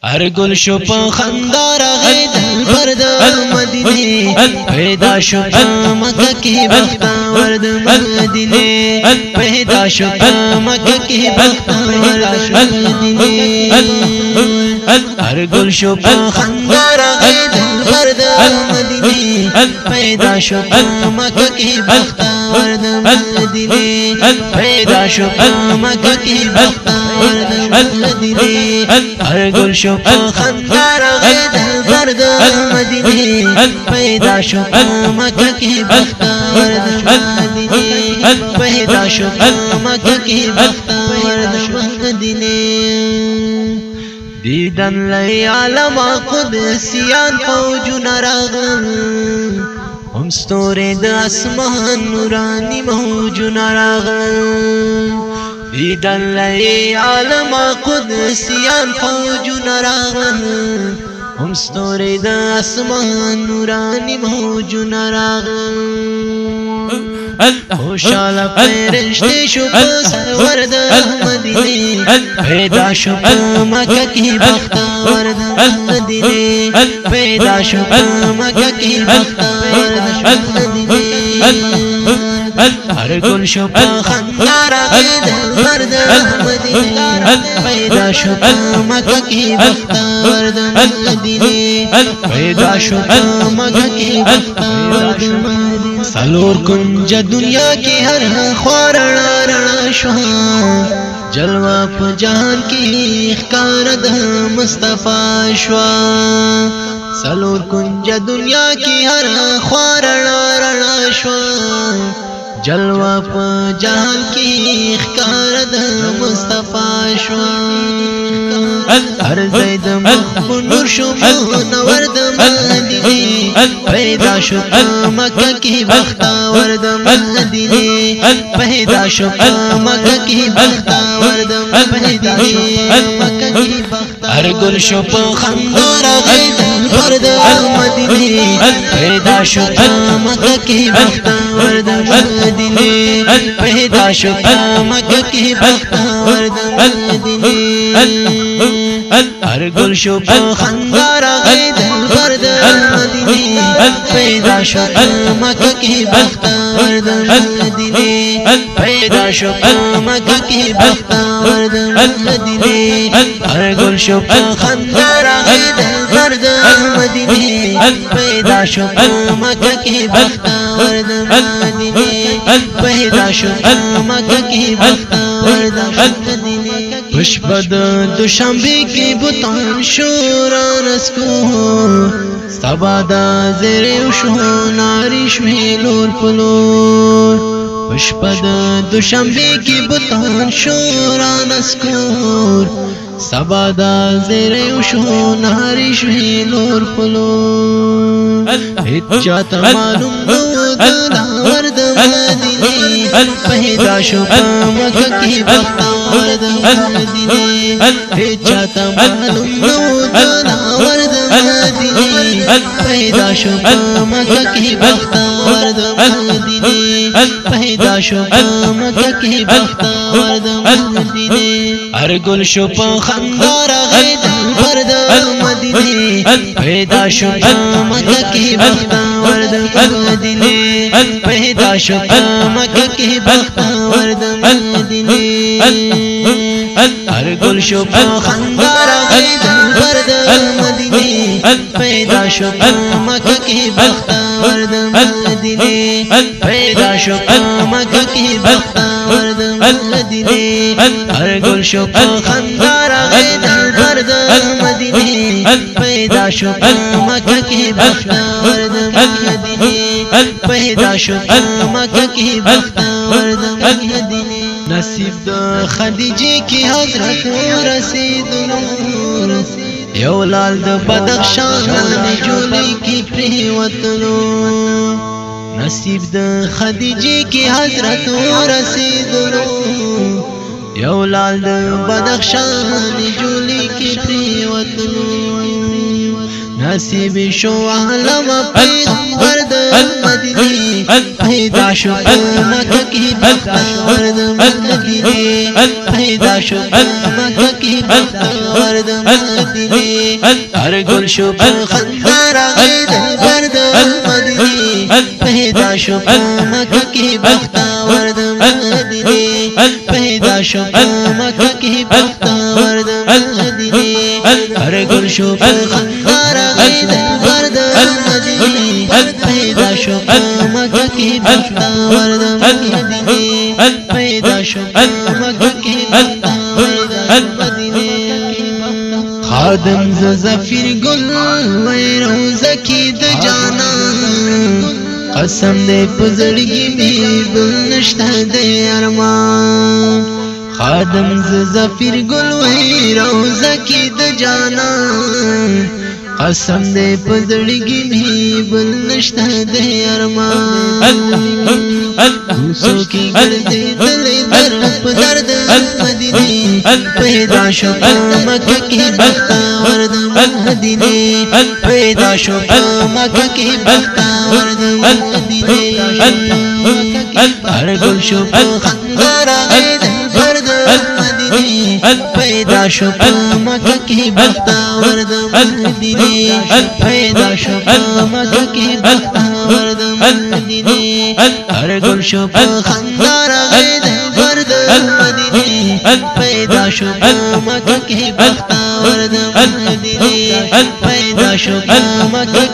हर गुलशो पे खंदा रहे दिल पर मदीने पैदा शुभ मक्का की बख्तावर मदीने पैदा शुभ मक्का की बख्तावर मदीने हर गुलशो पे खंदा रहे दिल पर मदीने पैदा शुभ मक्का की बख्तावर मदीने पैदा शुभ मक्का की बख्तावर मदीने हर गुलशो खंदा रहे दिल पर मदीने पैदा शुभ मक्का की बख्तावर मदीने पैदा शुभ मक्का की बख्तावर मदीने दीदन लई आलम कुदसियान फौजुन रागल हम स्तोरे द आसमान नूरानी मौजुन रागल दीदन लई आलम कुदसियान फौजुन रागल हम स्तोरे द आसमान नूरानी मौजुन रागल खुशाला फरिश्ते शुभ सरवर द मदीने पैदा शुभ मक्का की बख्तावर मदीने पैदा शुभ मक्का की बख्तावर मदीने हर गुलशो पे खंदा रहे दिल पर मदीने पैदा शुभ मक्का की बख्तावर मदीने पैदा शुभ मक्का की बख्तावर मदीने सलोर कुंज दुनिया की हर ख्वार रणा शुहा जलवा जहान की कारद मुस्तफा श्वा सलोर कुंज दुनिया की हर ख्वार रणा शुहा जलवा जहान की कारद मुस्तफा श्वा हर जैद मकबूल शुभ नवर्द मदीने पैदा शुभ मक्का की बख्तावर मदीने पैदा शुभ मक्का की बख्तावर मदीने मक्का की बख्तावर हर गुलशो पे खंदा रहे दिल पर मदीने पैदा शुभ मक्का की बख्तावर मदीने पैदा शुभ मक्का की बख्तावर मदीने हर गुलशो पे खंदा रहे दिल पर मदीने पैदा शुभ मक्का की बख्तावर मदीने पैदा शुभ मक्का की बख्तावर मदीने हर गुलशो पे खंदा रहे दिल पर मदीने पैदा शुभ मक्का की बख्तावर मदीने पैदा शुभ मक्का की बख्तावर मदीने पुष्पद दुशांबे की बुतान शोरानस को सबादा ज़ेरे उशो नारिश में लोर पुलोर पुष्पद दुशांबे की बुतान शोरानस को सबादा ज़ेरे उशो नारिश में लोर पुलोर इज्जत मालूम दावर मदीने पैदा शुभ मक्का की बख्तावर मदीने इज्जत मालूम दावर मदीने पैदा शुभ मक्का की बख्तावर मदीने पैदा शुभ मक्का की बख्तावर मदीने हर गुलशो पे खंदा रहे दिल पर मदीने पैदा शुभ मक्का की बख्तावर मदीने पैदा शुभ मक्का की बख्तावर मदीने हर गुलशो पे खंदा रहे दिल पर मदीने पैदा शुभ मक्का की बख्तावर मदीने पैदा शुभ मक्का की बख्तावर मदीने हर गुलशो पे खंदा रहे दिल पर मदीने पैदा शुभ मक्का की बख्तावर मदीने पैदा शुभ मक्का की बख्तावर मदीने नसीब द खदीजे की हजरत रसीद नूर यो लाल द बदख्शान जोली की प्रियवतनो नसीब द खदीजे की हजरत रसीद नूर यो लाल द बदख्शान जोली की प्रियवतनो नसीब शो आलम पैगंबर मदीने पैदा शुभ मक्का की बख्तावर मदीने पैदा शुभ मक्का की बख्तावर मदीने مدینه هر گل شو په خندا راغی دلبر د مدینه پیدا شو په مکه کې بختور د مدینه پیدا شو په مکه کې بختور د مدینه هر گل شو په خندا راغی دلبر د مدینه پیدا شو په مکه کې بختور د مدینه پیدا شو په مکه کې بختور د مدینه خادم زفیر گل وی روزه کی د جانان قسم دې پزړګي می بل نشته د ارمان خادم زفیر گل وی روزه کی د جانان قسم دې پزړګي می بل نشته د ارمان سو کی ګرځي دل در په درد مدینه پیدا شو مکه کې بختور د مدینه پیدا شو مکه کې بختور د مدینه هر گل شو خندا راغی دلبر د مدینه پیدا شو مکه کې بختور د مدینه پیدا شو مکه کې بختور د مدینه هر گل شو خندا راغی دلبر د مدینه پیدا شو مکه کې بختور د مدینه پیدا شو مکه